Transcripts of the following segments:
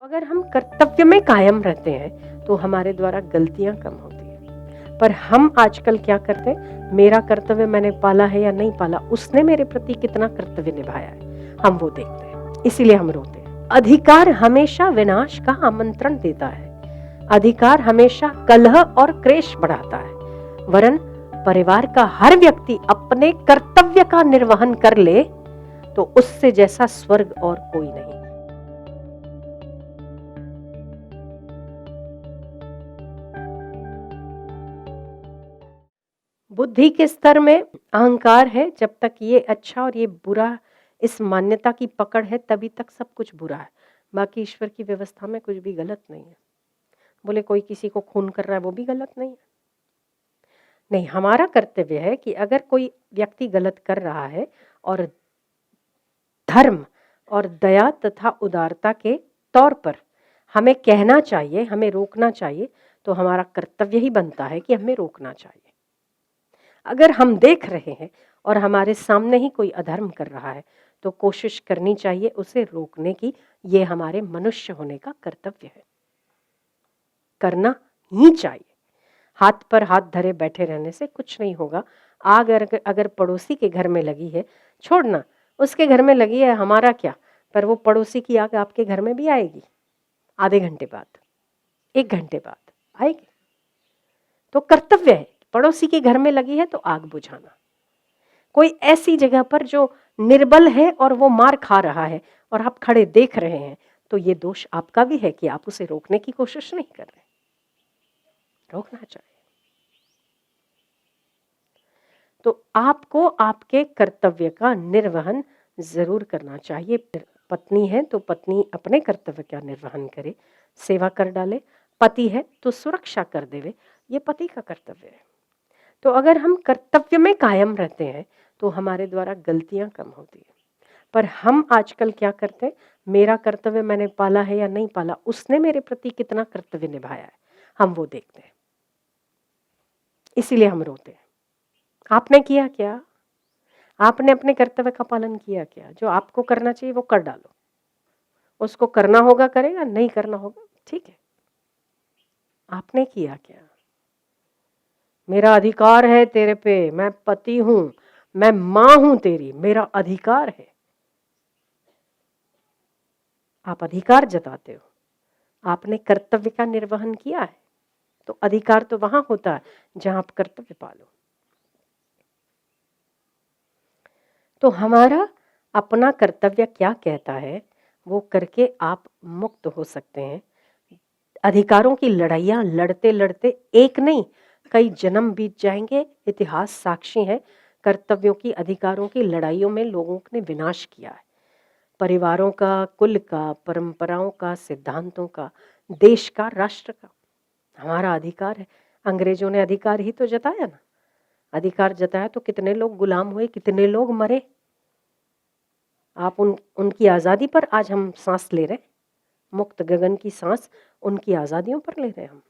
अगर हम कर्तव्य में कायम रहते हैं तो हमारे द्वारा गलतियां कम होती हैं। पर हम आजकल क्या करते हैं, मेरा कर्तव्य मैंने पाला है या नहीं पाला, उसने मेरे प्रति कितना कर्तव्य निभाया है, हम वो देखते हैं, इसीलिए हम रोते हैं। अधिकार हमेशा विनाश का आमंत्रण देता है। अधिकार हमेशा कलह और क्लेश बढ़ाता है। वरन परिवार का हर व्यक्ति अपने कर्तव्य का निर्वहन कर ले तो उससे जैसा स्वर्ग और कोई नहीं। बुद्धि के स्तर में अहंकार है। जब तक ये अच्छा और ये बुरा, इस मान्यता की पकड़ है, तभी तक सब कुछ बुरा है। बाकी ईश्वर की व्यवस्था में कुछ भी गलत नहीं है। बोले कोई किसी को खून कर रहा है, वो भी गलत नहीं है। नहीं, हमारा कर्तव्य है कि अगर कोई व्यक्ति गलत कर रहा है और धर्म और दया तथा उदारता के तौर पर हमें कहना चाहिए, हमें रोकना चाहिए, तो हमारा कर्तव्य ही बनता है कि हमें रोकना चाहिए। अगर हम देख रहे हैं और हमारे सामने ही कोई अधर्म कर रहा है तो कोशिश करनी चाहिए उसे रोकने की। ये हमारे मनुष्य होने का कर्तव्य है, करना ही चाहिए। हाथ पर हाथ धरे बैठे रहने से कुछ नहीं होगा। आग अगर पड़ोसी के घर में लगी है, छोड़ना, उसके घर में लगी है, हमारा क्या, पर वो पड़ोसी की आग आपके घर में भी आएगी। आधे घंटे बाद, 1 घंटे बाद आएगी। तो कर्तव्य है, पड़ोसी के घर में लगी है तो आग बुझाना। कोई ऐसी जगह पर जो निर्बल है और वो मार खा रहा है और आप खड़े देख रहे हैं, तो ये दोष आपका भी है कि आप उसे रोकने की कोशिश नहीं कर रहे। रोकना चाहिए। तो आपको आपके कर्तव्य का निर्वहन जरूर करना चाहिए। पत्नी है तो पत्नी अपने कर्तव्य का निर्वहन करे, सेवा कर डाले। पति है तो सुरक्षा कर देवे, ये पति का कर्तव्य है। तो अगर हम कर्तव्य में कायम रहते हैं तो हमारे द्वारा गलतियां कम होती है। पर हम आजकल क्या करते हैं, मेरा कर्तव्य मैंने पाला है या नहीं पाला, उसने मेरे प्रति कितना कर्तव्य निभाया है, हम वो देखते हैं, इसीलिए हम रोते हैं। आपने किया क्या? आपने अपने कर्तव्य का पालन किया क्या? जो आपको करना चाहिए वो कर डालो। उसको करना होगा करेगा, नहीं करना होगा ठीक है। आपने किया क्या? मेरा अधिकार है तेरे पे, मैं पति हूं, मैं मां हूं तेरी, मेरा अधिकार है। आप अधिकार जताते हो, आपने कर्तव्य का निर्वहन किया है, तो अधिकार तो वहां होता है जहां आप कर्तव्य पालो। तो हमारा अपना कर्तव्य क्या कहता है वो करके आप मुक्त हो सकते हैं। अधिकारों की लड़ाइयां लड़ते लड़ते एक नहीं, कई जन्म बीत जाएंगे। इतिहास साक्षी है, कर्तव्यों की, अधिकारों की लड़ाइयों में लोगों ने विनाश किया है। परिवारों का, कुल का, परंपराओं का, सिद्धांतों का, देश का, राष्ट्र का। हमारा अधिकार है। अंग्रेजों ने अधिकार ही तो जताया ना। अधिकार जताया तो कितने लोग गुलाम हुए, कितने लोग मरे। आप उनकी आज़ादी पर आज हम सांस ले रहे, मुक्त गगन की सांस उनकी आज़ादियों पर ले रहे हम।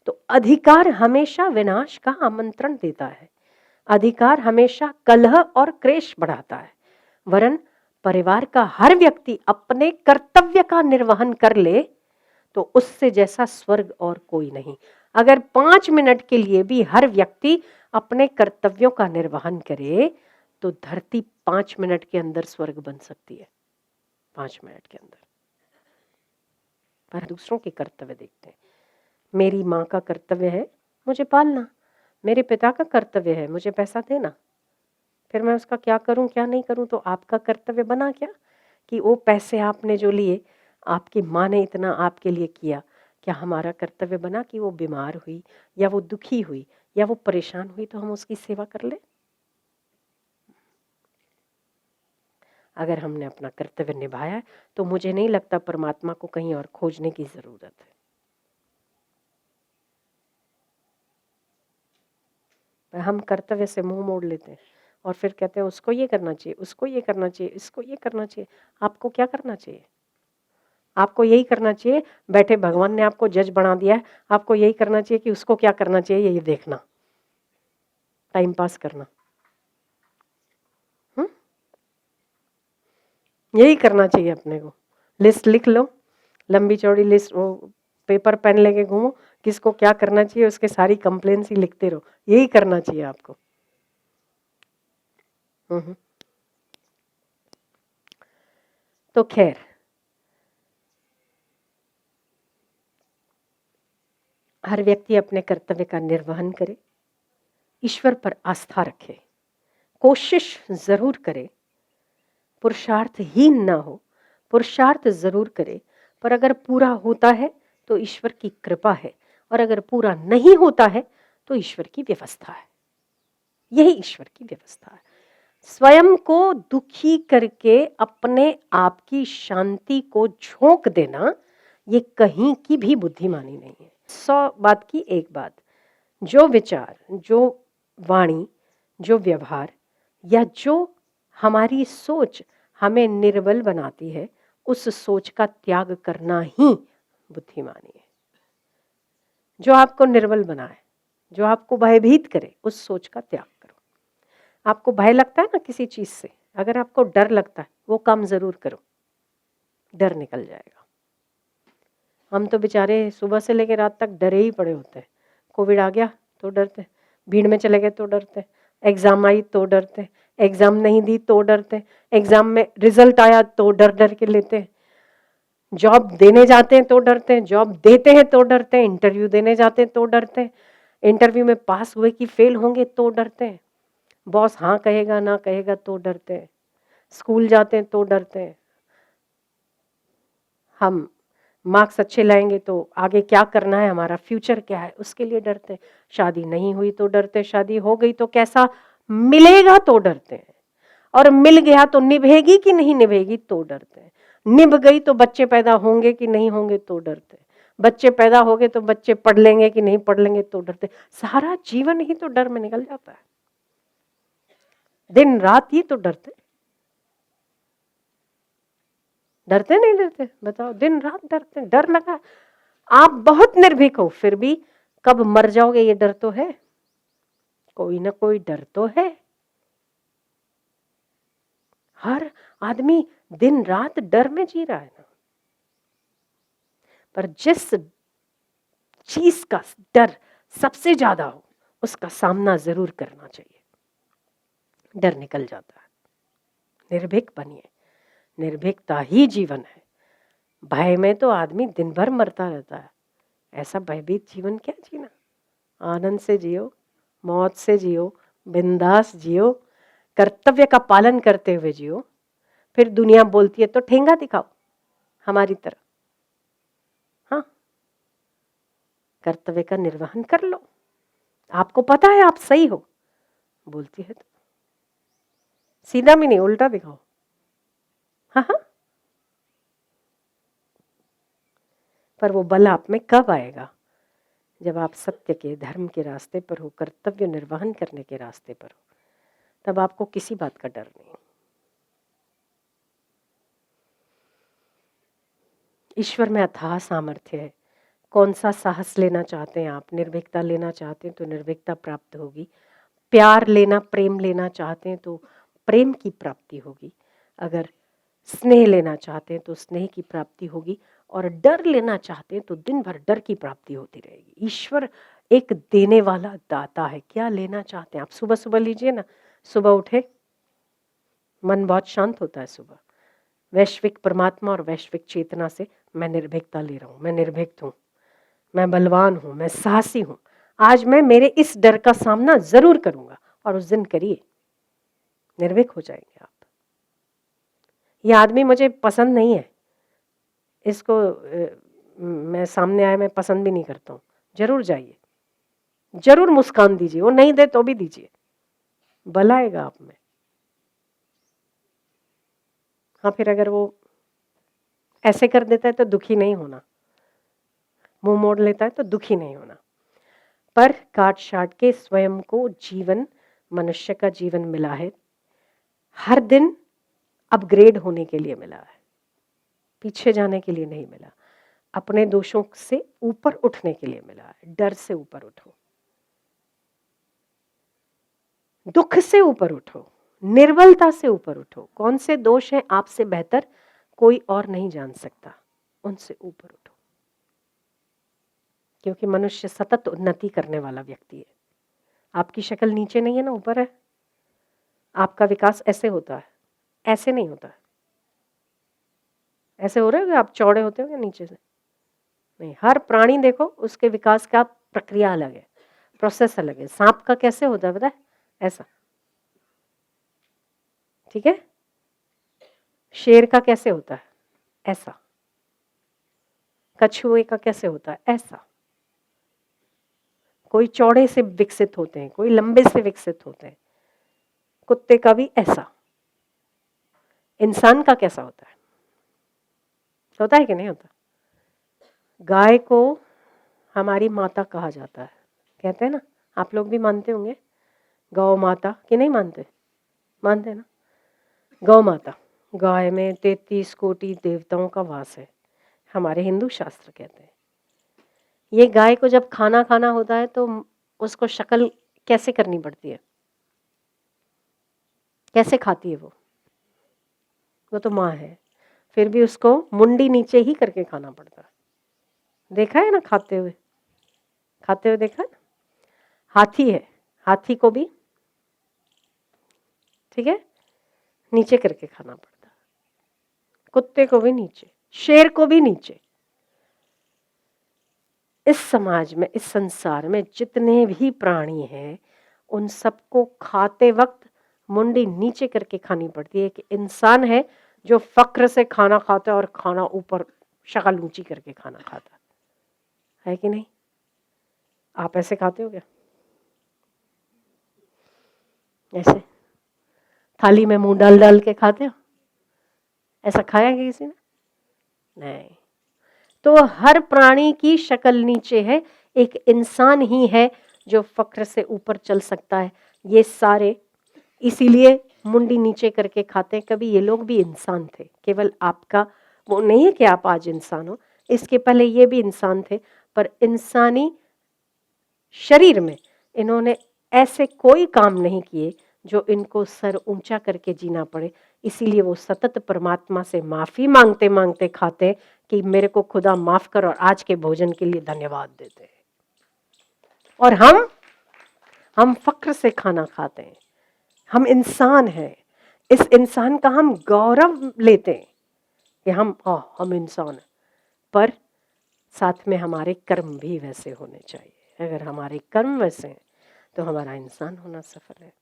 तो अधिकार हमेशा विनाश का आमंत्रण देता है। अधिकार हमेशा कलह और क्लेश बढ़ाता है। वरन परिवार का हर व्यक्ति अपने कर्तव्य का निर्वहन कर ले तो उससे जैसा स्वर्ग और कोई नहीं। अगर 5 मिनट के लिए भी हर व्यक्ति अपने कर्तव्यों का निर्वहन करे तो धरती 5 मिनट के अंदर स्वर्ग बन सकती है, 5 मिनट के अंदर। पर दूसरों के कर्तव्य देखते हैं। मेरी माँ का कर्तव्य है मुझे पालना, मेरे पिता का कर्तव्य है मुझे पैसा देना, फिर मैं उसका क्या करूं क्या नहीं करूं। तो आपका कर्तव्य बना क्या कि वो पैसे आपने जो लिए, आपकी माँ ने इतना आपके लिए किया, क्या हमारा कर्तव्य बना कि वो बीमार हुई या वो दुखी हुई या वो परेशान हुई तो हम उसकी सेवा कर ले? अगर हमने अपना कर्तव्य निभाया है तो मुझे नहीं लगता परमात्मा को कहीं और खोजने की जरूरत है। पर हम कर्तव्य से मुंह मोड़ लेते हैं और फिर कहते हैं उसको ये करना चाहिए, उसको ये करना चाहिए, इसको ये करना चाहिए। आपको क्या करना चाहिए? आपको यही करना चाहिए, बैठे भगवान ने आपको जज बना दिया है, आपको यही करना चाहिए कि उसको क्या करना चाहिए ये देखना, टाइम पास करना। यही करना चाहिए अपने को। लिस्ट लिख लो, लंबी चौड़ी लिस्ट, वो पेपर पेन लेके घूमो, किसको क्या करना चाहिए उसके सारी कंप्लेंट्स ही लिखते रहो, यही करना चाहिए आपको। तो खैर, हर व्यक्ति अपने कर्तव्य का निर्वहन करे, ईश्वर पर आस्था रखे, कोशिश जरूर करे, पुरुषार्थहीन ना हो, पुरुषार्थ जरूर करे, पर अगर पूरा होता है तो ईश्वर की कृपा है, और अगर पूरा नहीं होता है तो ईश्वर की व्यवस्था है। यही ईश्वर की व्यवस्था है। स्वयं को दुखी करके अपने आप की शांति को झोंक देना, ये कहीं की भी बुद्धिमानी नहीं है। 100 बात की एक बात, जो विचार, जो वाणी, जो व्यवहार या जो हमारी सोच हमें निर्बल बनाती है, उस सोच का त्याग करना ही बुद्धिमानी है। जो आपको निर्बल बनाए, जो आपको भयभीत करे, उस सोच का त्याग करो। आपको भय लगता है ना किसी चीज से, अगर आपको डर लगता है वो काम जरूर करो, डर निकल जाएगा। हम तो बेचारे सुबह से लेकर रात तक डरे ही पड़े होते हैं। कोविड आ गया तो डरते, भीड़ में चले गए तो डरते, एग्जाम आई तो डरते, एग्जाम नहीं दी तो डरते, एग्जाम में रिजल्ट आया तो डर डर के लेते हैं, जॉब देने जाते हैं तो डरते हैं, जॉब देते हैं तो डरते हैं, इंटरव्यू देने जाते हैं तो डरते हैं, इंटरव्यू में पास हुए कि फेल होंगे तो डरते हैं, बॉस हाँ कहेगा ना कहेगा तो डरते हैं, स्कूल जाते हैं तो डरते हैं, हम मार्क्स अच्छे लाएंगे तो आगे क्या करना है, हमारा फ्यूचर क्या है, उसके लिए डरते हैं, शादी नहीं हुई तो डरते हैं, शादी हो गई तो कैसा मिलेगा तो डरते हैं, और मिल गया तो निभेगी कि नहीं निभेगी तो डरते हैं, निभ गई तो बच्चे पैदा होंगे कि नहीं होंगे तो डरते हैं, बच्चे पैदा हो गए तो बच्चे पढ़ लेंगे कि नहीं पढ़ लेंगे तो डरते, सारा जीवन ही तो डर में निकल जाता है, दिन रात ही तो डरते। डरते नहीं डरते, बताओ, दिन रात डरते, डर लगा, आप बहुत निर्भीक हो फिर भी कब मर जाओगे ये डर तो है, कोई ना कोई डर तो है। हर आदमी दिन रात डर में जी रहा है ना, पर जिस चीज का डर सबसे ज्यादा हो उसका सामना जरूर करना चाहिए, डर निकल जाता है। निर्भीक बनिए, निर्भीकता ही जीवन है। भय में तो आदमी दिन भर मरता रहता है, ऐसा भयभीत जीवन क्या जीना। आनंद से जियो, मौत से जियो, बिंदास जियो, कर्तव्य का पालन करते हुए जियो। फिर दुनिया बोलती है तो ठेंगा दिखाओ हमारी तरह, हाँ, कर्तव्य का निर्वहन कर लो, आपको पता है आप सही हो, बोलती है तो सीधा भी नहीं उल्टा दिखाओ, हाँ हाँ। पर वो बल आप में कब आएगा, जब आप सत्य के, धर्म के रास्ते पर हो, कर्तव्य निर्वहन करने के रास्ते पर हो, तब आपको किसी बात का डर नहीं। ईश्वर में अथाह सामर्थ्य है। कौन सा साहस लेना चाहते हैं आप, निर्भीकता लेना चाहते हैं तो निर्भीकता प्राप्त होगी, प्यार लेना, प्रेम लेना चाहते हैं तो प्रेम की प्राप्ति होगी, अगर स्नेह लेना चाहते हैं तो स्नेह की प्राप्ति होगी, और डर लेना चाहते हैं तो दिन भर डर की प्राप्ति होती रहेगी। ईश्वर एक देने वाला दाता है, क्या लेना चाहते हैं आप, सुबह सुबह लीजिए ना, सुबह उठे मन बहुत शांत होता है सुबह, वैश्विक परमात्मा और वैश्विक चेतना से मैं निर्भीकता ले रहा हूँ, मैं निर्भीक हूँ, मैं बलवान हूँ, मैं साहसी हूँ, आज मैं मेरे इस डर का सामना जरूर करूंगा, और उस दिन करिए, निर्भीक हो जाएंगे आप। ये आदमी मुझे पसंद नहीं है, इसको मैं सामने आए मैं पसंद भी नहीं करता हूँ, जरूर जाइए, जरूर मुस्कान दीजिए, वो नहीं दे तो भी दीजिए, बल आएगा आप में। हाँ, फिर अगर वो ऐसे कर देता है तो दुखी नहीं होना, मुंह मोड़ लेता है तो दुखी नहीं होना, पर काट छाट के स्वयं को जीवन, मनुष्य का जीवन मिला है, हर दिन अपग्रेड होने के लिए मिला है, पीछे जाने के लिए नहीं मिला, अपने दोषों से ऊपर उठने के लिए मिला है। डर से ऊपर उठो, दुख से ऊपर उठो, निर्बलता से ऊपर उठो। कौन से दोष हैं आपसे बेहतर, कोई और नहीं जान सकता, उनसे ऊपर उठो, क्योंकि मनुष्य सतत उन्नति करने वाला व्यक्ति है। आपकी शक्ल नीचे नहीं है ना, ऊपर है। आपका विकास ऐसे होता है, ऐसे नहीं होता है। ऐसे हो रहे हो, आप चौड़े होते हो नीचे से नहीं। हर प्राणी देखो, उसके विकास का प्रक्रिया अलग है, प्रोसेस अलग है। सांप का कैसे होता है पता है? ऐसा, ठीक है। शेर का कैसे होता है? ऐसा। कछुए का कैसे होता है? ऐसा। कोई चौड़े से विकसित होते हैं, कोई लंबे से विकसित होते हैं। कुत्ते का भी ऐसा। इंसान का कैसा होता है कि नहीं होता? गाय को हमारी माता कहा जाता है, कहते हैं ना, आप लोग भी मानते होंगे गौ माता, कि नहीं मानते? मानते हैं ना। गौ माता, गाय में 33 कोटि देवताओं का वास है, हमारे हिंदू शास्त्र कहते हैं। ये गाय को जब खाना खाना होता है तो उसको शक्ल कैसे करनी पड़ती है? कैसे खाती है वो तो माँ है, फिर भी उसको मुंडी नीचे ही करके खाना पड़ता है। देखा है ना खाते हुए देखा है ना। हाथी है, हाथी को भी ठीक है नीचे करके खाना पड़ता है, कुत्ते को भी नीचे, शेर को भी नीचे। इस समाज में, इस संसार में जितने भी प्राणी हैं, उन सबको खाते वक्त मुंडी नीचे करके खानी पड़ती है। कि इंसान है जो फक्र से खाना खाता है और खाना ऊपर, शक्ल ऊंची करके खाना खाता है कि नहीं? आप ऐसे खाते हो क्या? ऐसे थाली में मुंह डाल डाल के खाते हो? ऐसा खाया कि किसी ने? नहीं। तो हर प्राणी की शक्ल नीचे है, एक इंसान ही है जो फक्र से ऊपर चल सकता है। ये सारे इसीलिए मुंडी नीचे करके खाते हैं। कभी ये लोग भी इंसान थे, केवल आपका वो नहीं है कि आप आज इंसान हो, इसके पहले ये भी इंसान थे, पर इंसानी शरीर में इन्होंने ऐसे कोई काम नहीं किए जो इनको सर ऊंचा करके जीना पड़े। इसीलिए वो सतत परमात्मा से माफी मांगते मांगते खाते कि मेरे को खुदा माफ कर, और आज के भोजन के लिए धन्यवाद देते हैं। और हम फक्र से खाना खाते हैं। हम इंसान हैं, इस इंसान का हम गौरव लेते हैं कि हम इंसान हैं, पर साथ में हमारे कर्म भी वैसे होने चाहिए। अगर हमारे कर्म वैसे हैं तो हमारा इंसान होना सफल है।